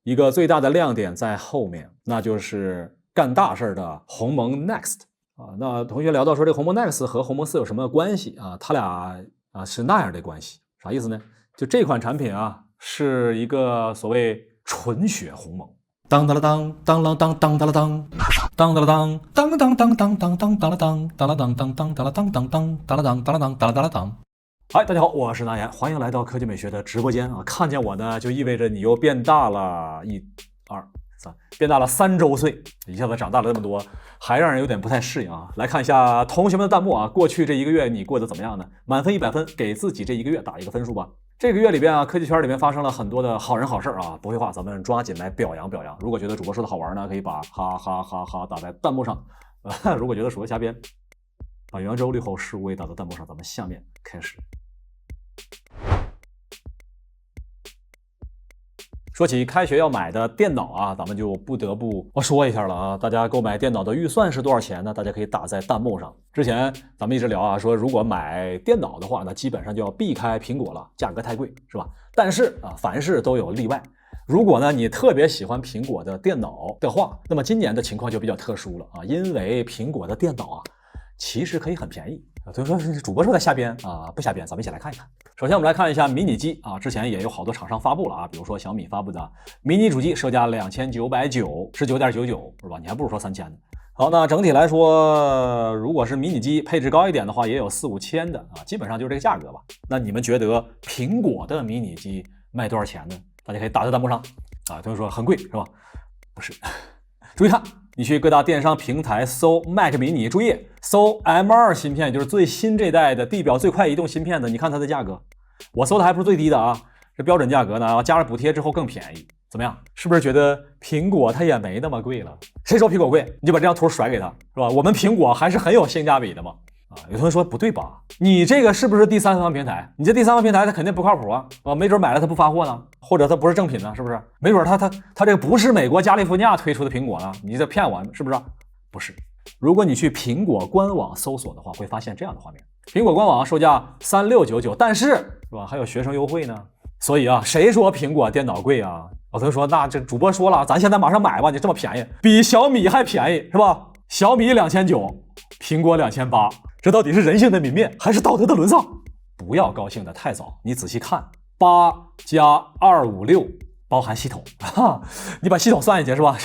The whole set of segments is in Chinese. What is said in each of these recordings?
一个最大的亮点在后面，那就是干大事的鸿蒙 Next 啊。那同学聊到说这个鸿蒙 Next 和鸿蒙4有什么关系啊？它俩是那样的关系，啥意思呢？就这款产品啊，是一个所谓纯血鸿蒙。当当了当当啷当当当了当当当了当当当当当当当当了当当了当当当当了当当当当了当当了当当了当。嗨，大家好，我是南岩，欢迎来到科技美学的直播间啊！看见我呢，就意味着你又变大了1、2、3，变大了3周岁，一下子长大了这么多，还让人有点不太适应啊！来看一下同学们的弹幕啊，过去这1个月你过得怎么样呢？满分100分，给自己这1个月打一个分数吧。这个月里边啊，科技圈里面发生了很多的好人好事啊，不废话，咱们抓紧来表扬表扬。如果觉得主播说的好玩呢，可以把哈哈哈哈打在弹幕上；如果觉得主播瞎编，把圆周率后15位打在弹幕上。咱们下面开始。说起开学要买的电脑啊，咱们就不得不说一下了啊。大家购买电脑的预算是多少钱呢？大家可以打在弹幕上。之前咱们一直聊啊，说如果买电脑的话，那基本上就要避开苹果了，价格太贵，是吧？但是啊，凡事都有例外。如果呢你特别喜欢苹果的电脑的话，那么今年的情况就比较特殊了啊，因为苹果的电脑啊，其实可以很便宜。所以说是主播说在瞎编啊，不瞎编，咱们一起来看一看。首先我们来看一下迷你机啊，之前也有好多厂商发布了啊，比如说小米发布的迷你主机，售价2990， 19.99是吧？你还不如说3000呢。好，那整体来说，如果是迷你机配置高一点的话，也有4、5千的啊，基本上就是这个价格吧。那你们觉得苹果的迷你机卖多少钱呢？大家可以打在弹幕上啊。同学说很贵是吧？不是，注意看。你去各大电商平台搜 Mac mini， 注意搜 M2 芯片，就是最新这代的地表最快移动芯片的，你看它的价格，我搜的还不是最低的啊，这标准价格呢，加上补贴之后更便宜，怎么样？是不是觉得苹果它也没那么贵了？谁说苹果贵？你就把这张图甩给他，是吧？我们苹果还是很有性价比的嘛。啊，有同学说不对吧？你这个是不是第三方平台？你这第三方平台它肯定不靠谱啊！没准买了它不发货呢，或者它不是正品呢，是不是？没准它这个不是美国加利福尼亚推出的苹果呢，你这骗我是不是？不是。如果你去苹果官网搜索的话，会发现这样的画面：苹果官网售价3699，但是是吧，还有学生优惠呢。所以啊，谁说苹果电脑贵啊？有同学说那这主播说了，咱现在马上买吧，你这么便宜，比小米还便宜是吧？小米2900，苹果2800。这到底是人性的泯灭，还是道德的沦丧？不要高兴的太早，你仔细看，8加256包含系统啊，你把系统算进去是吧？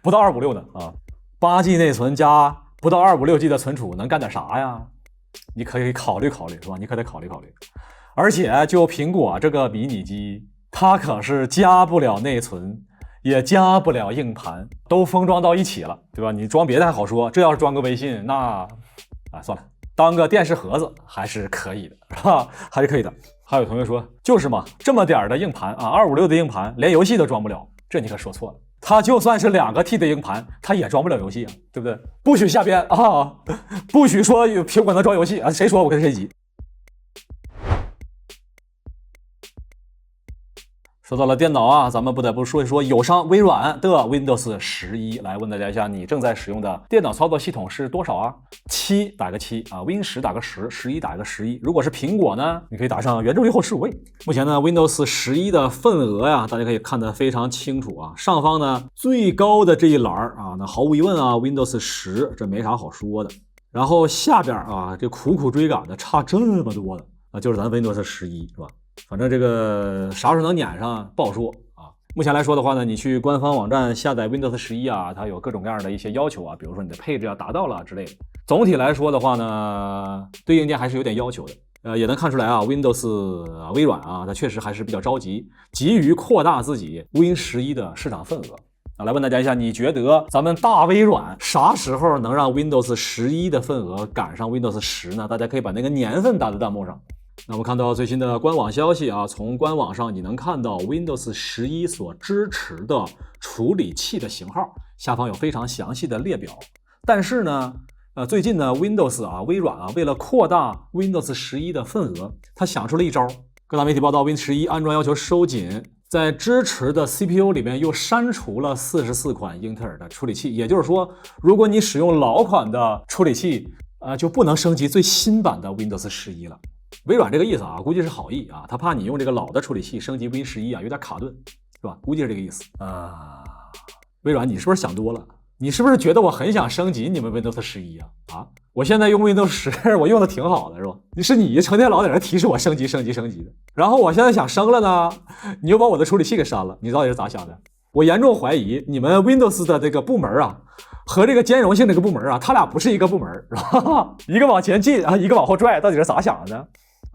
不到256的啊，8G 内存加不到256G 的存储能干点啥呀？你可以考虑考虑是吧？你可得考虑考虑。而且就苹果这个迷你机，它可是加不了内存，也加不了硬盘，都封装到一起了，对吧？你装别的还好说，这要是装个微信，那算了，当个电视盒子还是可以的，是吧？还是可以的。还有同学说，就是嘛，这么点的硬盘啊，256的硬盘，连游戏都装不了，这你可说错了。它就算是2个 T 的硬盘，它也装不了游戏啊，对不对？不许瞎编啊！不许说苹果能装游戏啊！谁说我跟谁急。说到了电脑啊，咱们不得不说一说友商微软的 Windows 11。来问大家一下，你正在使用的电脑操作系统是多少啊？7打个7啊 ，Win10 打个10， 11打个11。如果是苹果呢，你可以打上圆周率后15位。目前呢 Windows 11的份额呀，大家可以看得非常清楚啊。上方呢最高的这一栏啊，那毫无疑问啊 Windows 10，这没啥好说的。然后下边啊，这苦苦追赶的差这么多的啊，就是咱 Windows 11是吧？反正这个啥时候能撵上不好说啊。目前来说的话呢，你去官方网站下载 Windows 11啊，它有各种各样的一些要求啊，比如说你的配置要达到了之类的。总体来说的话呢，对硬件还是有点要求的。也能看出来啊 ，Windows 微软啊，它确实还是比较着急，急于扩大自己 Win 11的市场份额。来问大家一下，你觉得咱们大微软啥时候能让 Windows 11的份额赶上 Windows 10呢？大家可以把那个年份打在弹幕上。那我们看到最新的官网消息啊，从官网上你能看到 Windows 11所支持的处理器的型号，下方有非常详细的列表。但是呢，最近呢 Windows 啊，微软啊，为了扩大 Windows 11的份额，它想出了一招。各大媒体报道 Win 11安装要求收紧，在支持的 CPU 里面又删除了44款英特尔的处理器，也就是说，如果你使用老款的处理器，就不能升级最新版的 Windows 11了。微软这个意思啊，估计是好意啊，他怕你用这个老的处理器升级 Win 11啊，有点卡顿是吧？估计是这个意思啊。微软，你是不是想多了？你是不是觉得我很想升级你们 Windows 11啊？我现在用 Windows 10，我用的挺好的，是吧？你成天老在那提示我升级的，然后我现在想升了呢，你又把我的处理器给删了，你到底是咋想的？我严重怀疑你们 Windows 的这个部门啊，和这个兼容性这个部门啊，它俩不是一个部门，是吧？一个往前进啊，一个往后拽，到底是咋想的呢？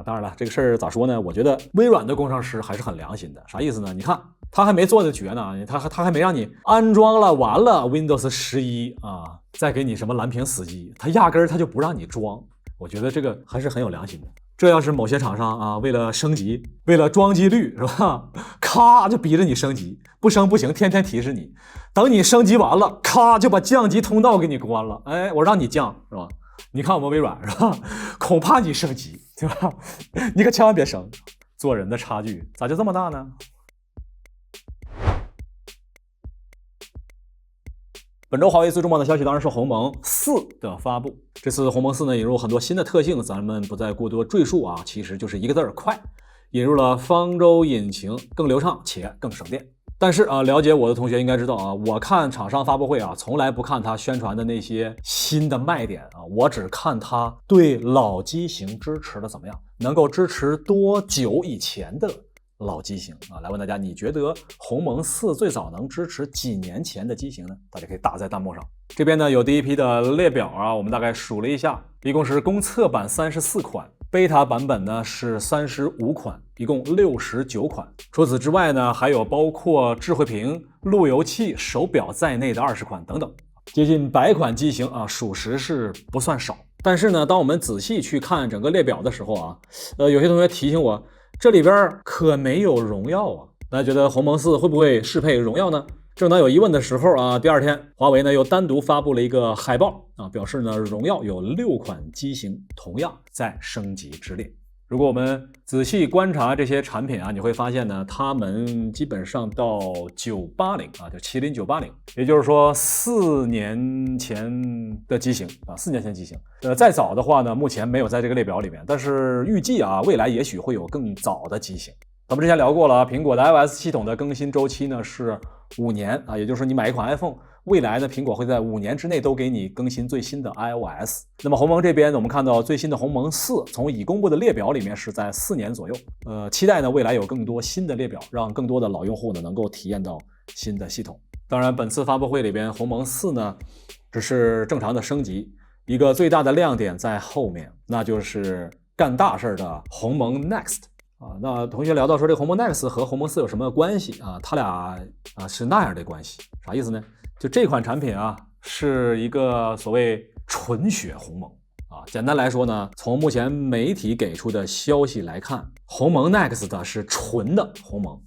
当然了，这个事儿咋说呢？我觉得微软的工程师还是很良心的。啥意思呢？你看他还没做的绝呢，他还没让你安装了，完了 Windows 11啊，再给你什么蓝屏死机，他压根儿他就不让你装。我觉得这个还是很有良心的。这要是某些厂商啊，为了升级，为了装机率是吧？咔就逼着你升级，不升不行，天天提示你。等你升级完了，咔就把降级通道给你关了。哎，我让你降是吧？你看我们微软是吧？恐怕你升级，对吧？你可千万别升。做人的差距咋就这么大呢？本周华为最重磅的消息当然是鸿蒙4的发布。这次鸿蒙4呢引入很多新的特性，咱们不再过多赘述啊，其实就是一个字儿快。引入了方舟引擎，更流畅且更省电。但是啊，了解我的同学应该知道啊，我看厂商发布会啊，从来不看他宣传的那些新的卖点啊，我只看他对老机型支持的怎么样，能够支持多久以前的老机型啊。来问大家，你觉得鸿蒙4最早能支持几年前的机型呢？大家可以打在弹幕上。这边呢有第一批的列表啊，我们大概数了一下，一共是公测版34款。贝塔版本呢是35款，一共69款。除此之外呢，还有包括智慧屏、路由器、手表在内的20款等等，接近100款机型啊，属实是不算少。但是呢，当我们仔细去看整个列表的时候啊，有些同学提醒我，这里边可没有荣耀啊。大家觉得鸿蒙4会不会适配荣耀呢？正当有疑问的时候啊，第二天华为呢又单独发布了一个海报啊，表示呢荣耀有6款机型同样在升级之列。如果我们仔细观察这些产品啊，你会发现呢，他们基本上到980啊，就麒麟980，也就是说4年前的机型啊，4年前机型。再早的话呢，目前没有在这个列表里面，但是预计啊，未来也许会有更早的机型。咱们之前聊过了，苹果的 iOS 系统的更新周期呢是5年啊，也就是说你买一款 iPhone， 未来呢苹果会在5年之内都给你更新最新的 iOS。那么鸿蒙这边呢，我们看到最新的鸿蒙4从已公布的列表里面是在4年左右，期待呢未来有更多新的列表，让更多的老用户呢能够体验到新的系统。当然，本次发布会里边鸿蒙4呢只是正常的升级，一个最大的亮点在后面，那就是干大事的鸿蒙 Next。那同学聊到说这个鸿蒙 Next 和鸿蒙4有什么关系啊？它俩是那样的关系，啥意思呢？就这款产品啊是一个所谓纯血鸿蒙啊。简单来说呢，从目前媒体给出的消息来看，鸿蒙 Next 是纯的鸿蒙，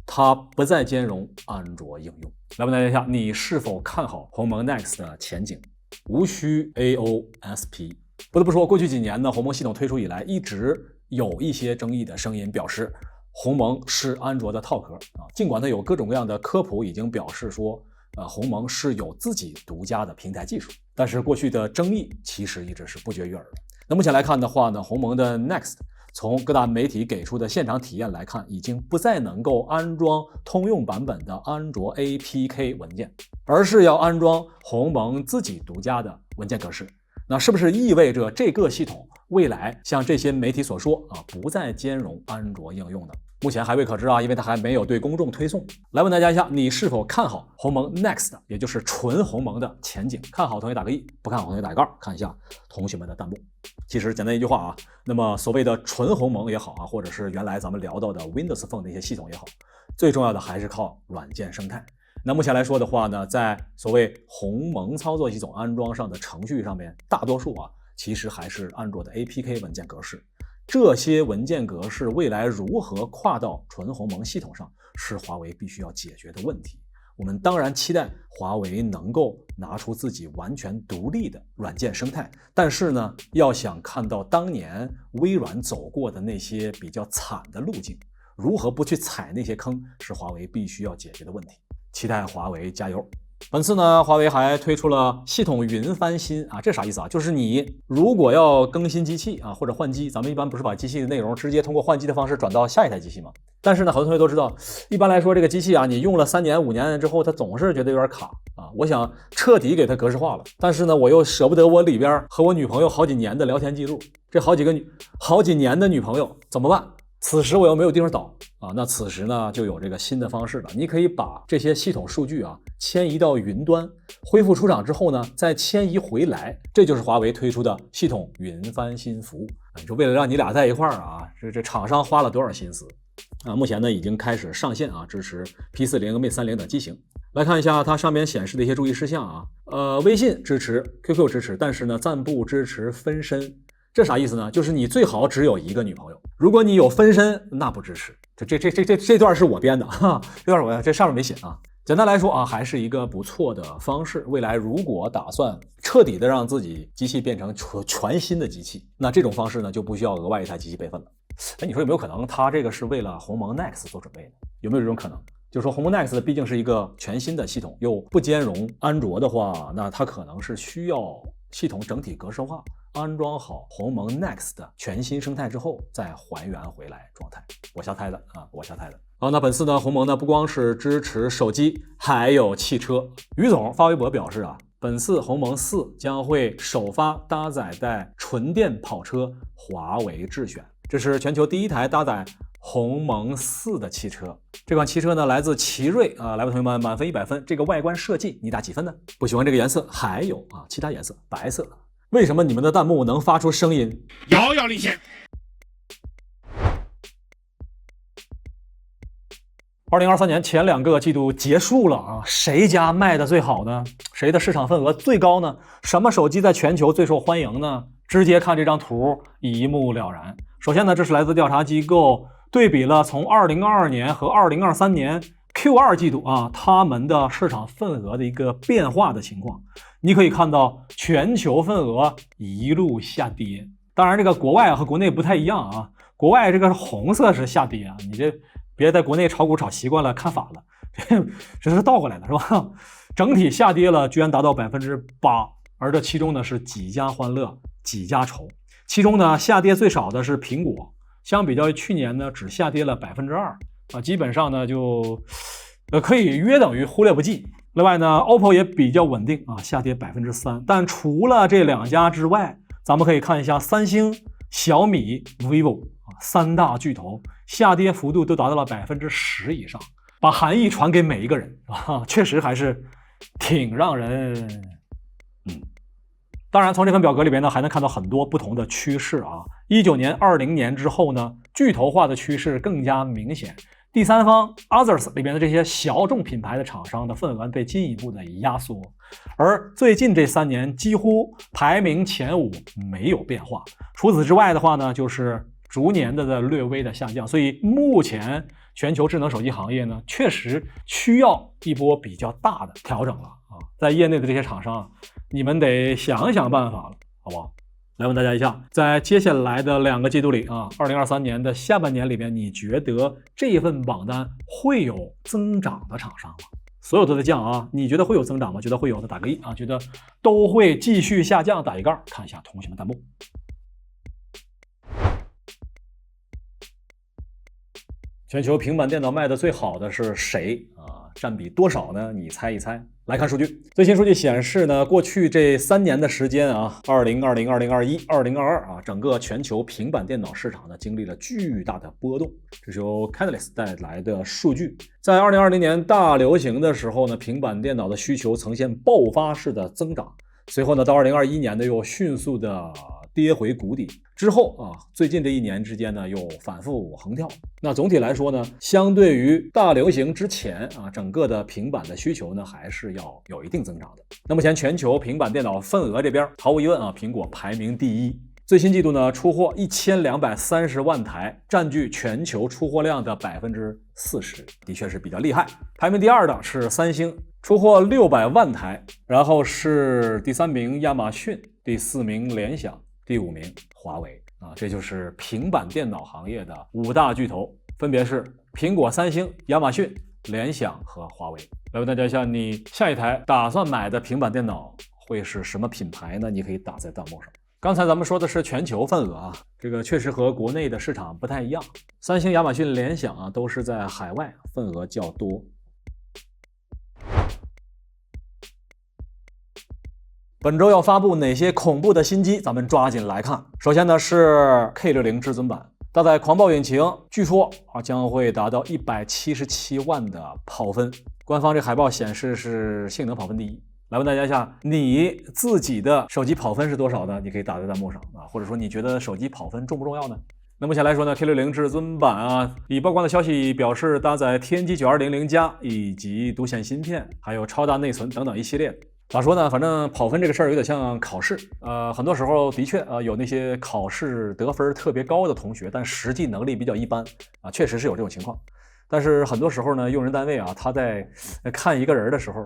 它不再兼容安卓应用。来问大家一下，你是否看好鸿蒙 Next 的前景？无需 AOSP。不得不说，过去几年呢，鸿蒙系统推出以来，一直有一些争议的声音表示鸿蒙是安卓的套壳啊。尽管它有各种各样的科普已经表示说，鸿蒙是有自己独家的平台技术，但是过去的争议其实一直是不绝于耳的。那目前来看的话呢，鸿蒙的 Next 从各大媒体给出的现场体验来看，已经不再能够安装通用版本的安卓 APK 文件，而是要安装鸿蒙自己独家的文件格式。那是不是意味着这个系统未来像这些媒体所说啊，不再兼容安卓应用呢？目前还未可知啊，因为它还没有对公众推送。来问大家一下，你是否看好鸿蒙 Next， 也就是纯鸿蒙的前景？看好同学打个1，不看好同学打个2，看一下同学们的弹幕。其实简单一句话啊，那么所谓的纯鸿蒙也好啊，或者是原来咱们聊到的 Windows Phone 的一些系统也好，最重要的还是靠软件生态。那目前来说的话呢，在所谓鸿蒙操作系统安装上的程序上面，大多数啊其实还是安卓的 APK 文件格式。这些文件格式未来如何跨到纯鸿蒙系统上，是华为必须要解决的问题。我们当然期待华为能够拿出自己完全独立的软件生态，但是呢，要想看到当年微软走过的那些比较惨的路径，如何不去踩那些坑，是华为必须要解决的问题。期待华为加油。本次呢，华为还推出了系统云翻新啊，这啥意思啊？就是你如果要更新机器啊，或者换机，咱们一般不是把机器的内容直接通过换机的方式转到下一台机器吗？但是呢，很多同学都知道，一般来说这个机器啊，你用了3年5年之后，它总是觉得有点卡啊。我想彻底给它格式化了，但是呢，我又舍不得我里边和我女朋友好几年的聊天记录，这好几年的女朋友怎么办？此时我又没有地方导啊，那此时呢就有这个新的方式了，你可以把这些系统数据啊迁移到云端，恢复出厂之后呢再迁移回来，这就是华为推出的系统云翻新服务。你说为了让你俩在一块儿啊，这厂商花了多少心思啊？目前呢已经开始上线啊，支持 P40 和 Mate30等机型。来看一下它上面显示的一些注意事项啊，微信支持 ，QQ 支持，但是呢暂不支持分身。这啥意思呢？就是你最好只有一个女朋友，如果你有分身，那不支持。这段是我编的哈，这上面没写啊。简单来说啊，还是一个不错的方式。未来如果打算彻底的让自己机器变成全新的机器，那这种方式呢就不需要额外一台机器备份了。哎，你说有没有可能它这个是为了鸿蒙 Next 做准备呢？有没有这种可能？就是说鸿蒙 Next 毕竟是一个全新的系统，又不兼容安卓的话，那它可能是需要系统整体格式化，安装好鸿蒙 Next 的全新生态之后再还原回来状态。我瞎猜的。好，那本次呢，鸿蒙呢不光是支持手机，还有汽车。于总发微博表示啊，本次鸿蒙4将会首发搭载在纯电跑车华为智选，这是全球第一台搭载鸿蒙4的汽车。这款汽车呢来自奇瑞啊，来吧同学们，满分100分，这个外观设计你打几分呢？不喜欢这个颜色，还有啊其他颜色，白色。为什么你们的弹幕能发出声音？遥遥领先。2023年前2个季度结束了啊，谁家卖的最好呢？谁的市场份额最高呢？什么手机在全球最受欢迎呢？直接看这张图一目了然。首先呢，这是来自调查机构对比了从2022年和2023年 Q2 季度啊，他们的市场份额的一个变化的情况。你可以看到全球份额一路下跌，当然这个国外和国内不太一样啊，国外这个红色是下跌啊，你这别在国内炒股炒习惯了看反了，这是倒过来的是吧？整体下跌了居然达到 8%， 而这其中呢是几家欢乐几家愁。其中呢下跌最少的是苹果，相比较于去年呢只下跌了 2%啊，基本上呢就可以约等于忽略不计。另外呢 OPPO 也比较稳定啊，下跌 3%。但除了这2家之外，咱们可以看一下三星、小米、vivo 啊3大巨头下跌幅度都达到了 10% 以上，把含义传给每一个人啊，确实还是挺让人当然从这份表格里边呢还能看到很多不同的趋势啊。19年、20年之后呢，巨头化的趋势更加明显。第三方 Others 里边的这些小众品牌的厂商的份额被进一步的压缩，而最近这3年几乎排名前5没有变化。除此之外的话呢，就是逐年的略微的下降。所以目前全球智能手机行业呢，确实需要一波比较大的调整了啊！在业内的这些厂商，你们得想想办法了，好不好？来问大家一下，在接下来的2个季度里啊，2023年的下半年里边，你觉得这份榜单会有增长的厂商吗？所有都在降啊，你觉得会有增长吗？觉得会有的打个1啊，觉得都会继续下降打一杠。看一下同学们弹幕。全球平板电脑卖的最好的是谁啊？占比多少呢？你猜一猜。来看数据，最新数据显示呢，过去这3年的时间啊，2020、2021、2022啊，整个全球平板电脑市场呢经历了巨大的波动。这是由 Canalys 带来的数据。在2020年大流行的时候呢，平板电脑的需求呈现爆发式的增长，随后呢，到2021年呢又迅速的跌回谷底，之后啊，最近这1年之间呢又反复横跳。那总体来说呢，相对于大流行之前啊，整个的平板的需求呢还是要有一定增长的。那目前全球平板电脑份额这边，毫无疑问啊，苹果排名第1。最新季度呢，出货1230万台，占据全球出货量的 40%， 的确是比较厉害。排名第2的是三星，出货600万台，然后是第3名亚马逊，第4名联想，第5名华为啊，这就是平板电脑行业的5大巨头，分别是苹果、三星、亚马逊、联想和华为。来问大家一下，你下一台打算买的平板电脑会是什么品牌呢？你可以打在弹幕上。刚才咱们说的是全球份额啊，这个确实和国内的市场不太一样。三星、亚马逊、联想啊，都是在海外份额较多。本周要发布哪些恐怖的新机？咱们抓紧来看。首先呢是 K60 至尊版，搭载狂暴引擎，据说将会达到177万的跑分。官方这海报显示是性能跑分第一。来问大家一下，你自己的手机跑分是多少呢？你可以打在弹幕上啊，或者说你觉得手机跑分重不重要呢？那目前来说呢 ，K60 至尊版啊，以曝光的消息表示搭载天玑9200+以及独显芯片，还有超大内存等等一系列。咋说呢？反正跑分这个事儿有点像考试，很多时候的确有那些考试得分特别高的同学，但实际能力比较一般啊，确实是有这种情况。但是很多时候呢，用人单位啊，他在看一个人的时候，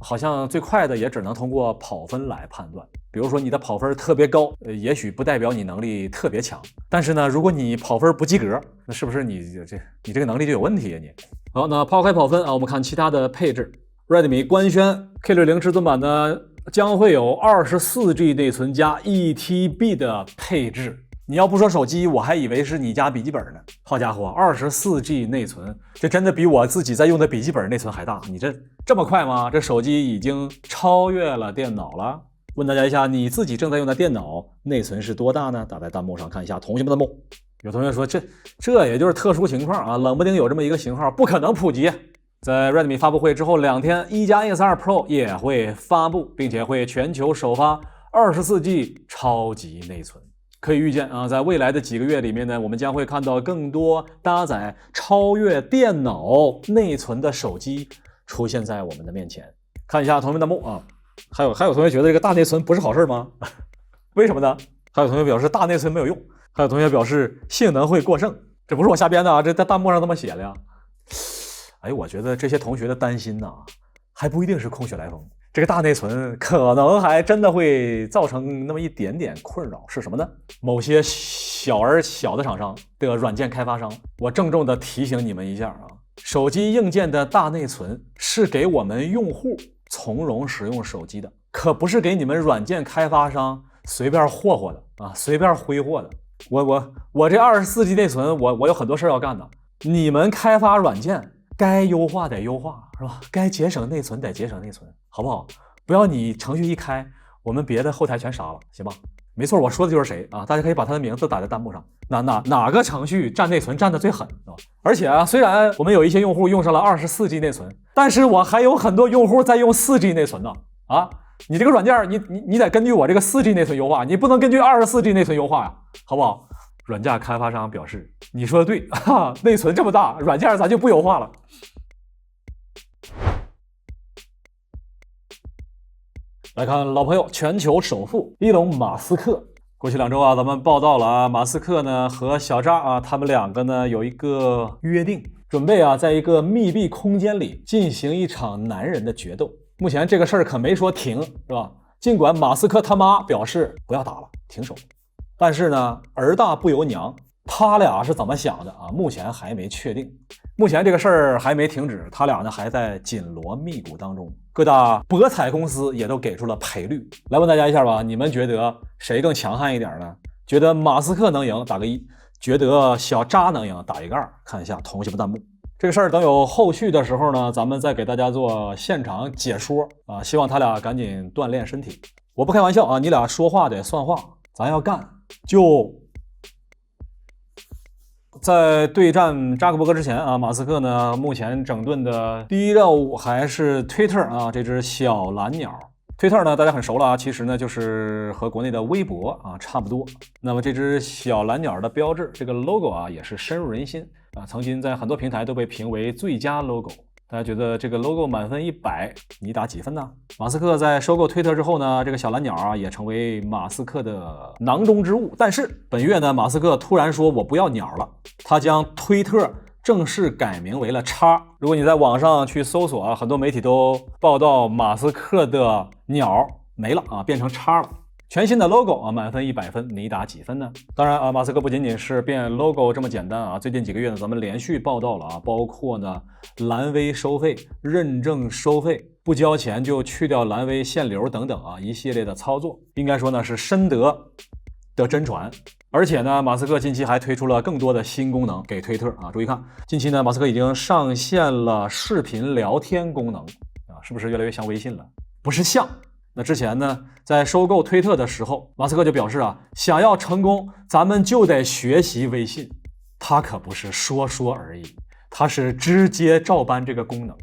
好像最快的也只能通过跑分来判断。比如说你的跑分特别高，也许不代表你能力特别强。但是呢，如果你跑分不及格，那是不是你这个能力就有问题啊你？好，那抛开跑分啊，我们看其他的配置。Redmi 官宣 K60 至尊版呢将会有 24G 内存加 1TB 的配置。你要不说手机，我还以为是你家笔记本呢。好家伙，24G 内存，这真的比我自己在用的笔记本内存还大。你这么快吗？这手机已经超越了电脑了。问大家一下，你自己正在用的电脑内存是多大呢？打在弹幕上看一下同学们的幕。有同学说这也就是特殊情况啊，冷不丁有这么一个型号，不可能普及。在 Redmi 发布会之后2天，1加 X2 Pro 也会发布，并且会全球首发 24G 超级内存。可以预见啊，在未来的几个月里面呢，我们将会看到更多搭载超越电脑内存的手机出现在我们的面前。看一下同学们的幕啊，还有同学觉得这个大内存不是好事吗？为什么呢？还有同学表示大内存没有用，还有同学表示性能会过剩。这不是我瞎编的啊，这在弹幕上这么写的呀。哎，我觉得这些同学的担心呢，还不一定是空穴来风。这个大内存可能还真的会造成那么一点点困扰，是什么呢？某些小的厂商的软件开发商，我郑重的提醒你们一下啊，手机硬件的大内存是给我们用户从容使用手机的，可不是给你们软件开发商随便霍霍的啊，随便挥霍的。我这24G 内存，我有很多事要干的。你们开发软件该优化得优化，是吧？该节省内存得节省内存，好不好？不要你程序一开，我们别的后台全杀了，行吧？没错，我说的就是谁啊？大家可以把他的名字打在弹幕上。哪个程序占内存占的最狠，是吧？而且啊，虽然我们有一些用户用上了24G 内存，但是我还有很多用户在用4G 内存呢。啊，你这个软件，你得根据我这个4G 内存优化，你不能根据24G 内存优化呀，好不好？软件开发商表示，你说的对啊，内存这么大，软件咱就不优化了。来看老朋友全球首富伊隆马斯克。过去2周啊，咱们报道了啊，马斯克呢和小扎啊，他们两个呢有一个约定，准备啊在一个密闭空间里进行一场男人的决斗。目前这个事儿可没说停，是吧？尽管马斯克他妈表示不要打了，停手。但是呢，儿大不由娘，他俩是怎么想的啊？目前还没确定。目前这个事儿还没停止，他俩呢还在紧锣密鼓当中。各大博彩公司也都给出了赔率。来问大家一下吧，你们觉得谁更强悍一点呢？觉得马斯克能赢，打个1；觉得小扎能赢，打一个2。看一下同学们弹幕。这个事儿等有后续的时候呢，咱们再给大家做现场解说啊。希望他俩赶紧锻炼身体。我不开玩笑啊，你俩说话得算话，咱要干。就在对战扎克伯格之前啊，马斯克呢目前整顿的第一任务还是 Twitter 啊，这只小蓝鸟。Twitter 呢大家很熟了啊，其实呢就是和国内的微博啊差不多。那么这只小蓝鸟的标志，这个 logo 啊也是深入人心啊，曾经在很多平台都被评为最佳 logo。大家觉得这个 logo 满分100，你打几分呢？马斯克在收购推特之后呢，这个小蓝鸟啊也成为马斯克的囊中之物。但是本月呢，马斯克突然说我不要鸟了，他将推特正式改名为了叉。如果你在网上去搜索啊，很多媒体都报道马斯克的鸟没了啊，变成叉了。全新的 logo 啊，满分100分，你打几分呢？当然啊，马斯克不仅仅是变 logo 这么简单啊，最近几个月呢，咱们连续报道了啊，包括呢蓝 V 收费、认证收费、不交钱就去掉蓝 V 限流等等啊，一系列的操作，应该说呢是深得真传。而且呢，马斯克近期还推出了更多的新功能给推特啊。注意看，近期呢，马斯克已经上线了视频聊天功能啊，是不是越来越像微信了？不是像。那之前呢，在收购推特的时候，马斯克就表示啊，想要成功，咱们就得学习微信。他可不是说说而已，他是直接照搬这个功能。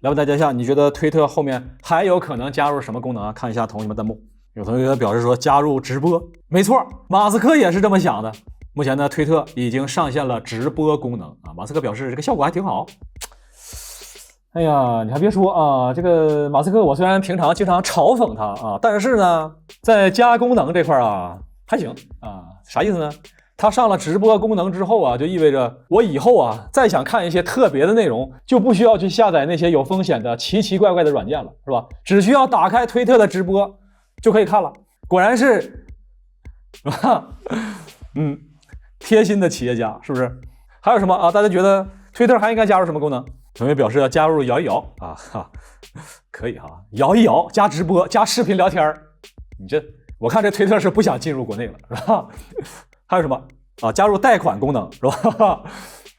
来问大家一下，你觉得推特后面还有可能加入什么功能啊？看一下同学们弹幕。有同学表示说加入直播，没错，马斯克也是这么想的。目前呢，推特已经上线了直播功能啊，马斯克表示这个效果还挺好。哎呀，你还别说啊，这个马斯克我虽然平常经常嘲讽他啊，但是呢，在加功能这块啊还行啊。啥意思呢？他上了直播功能之后啊，就意味着我以后啊再想看一些特别的内容，就不需要去下载那些有风险的奇奇怪怪的软件了，是吧？只需要打开推特的直播就可以看了。果然是贴心的企业家，是不是？还有什么啊？大家觉得推特还应该加入什么功能？同学表示要加入摇一摇啊，可以哈，摇一摇加直播加视频聊天。你这我看这推特是不想进入国内了，是吧？还有什么啊？加入贷款功能，是吧？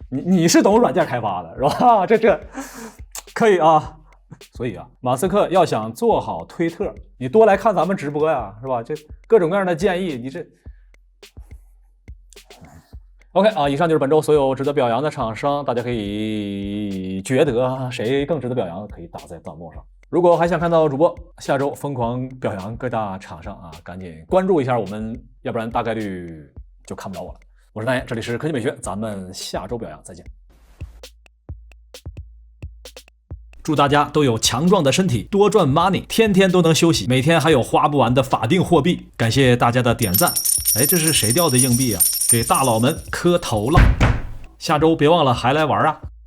你是懂软件开发的，是吧？这可以啊。所以啊，马斯克要想做好推特，你多来看咱们直播呀，是吧？这各种各样的建议，你这。OK 啊，以上就是本周所有值得表扬的厂商，大家可以觉得谁更值得表扬，可以打在弹幕上。如果还想看到主播下周疯狂表扬各大厂商啊，赶紧关注一下我们，要不然大概率就看不到我了。我是大爷，这里是科技美学，咱们下周表扬再见。祝大家都有强壮的身体，多赚 money， 天天都能休息，每天还有花不完的法定货币。感谢大家的点赞。哎，这是谁掉的硬币啊？给大佬们磕头了。下周别忘了还来玩啊！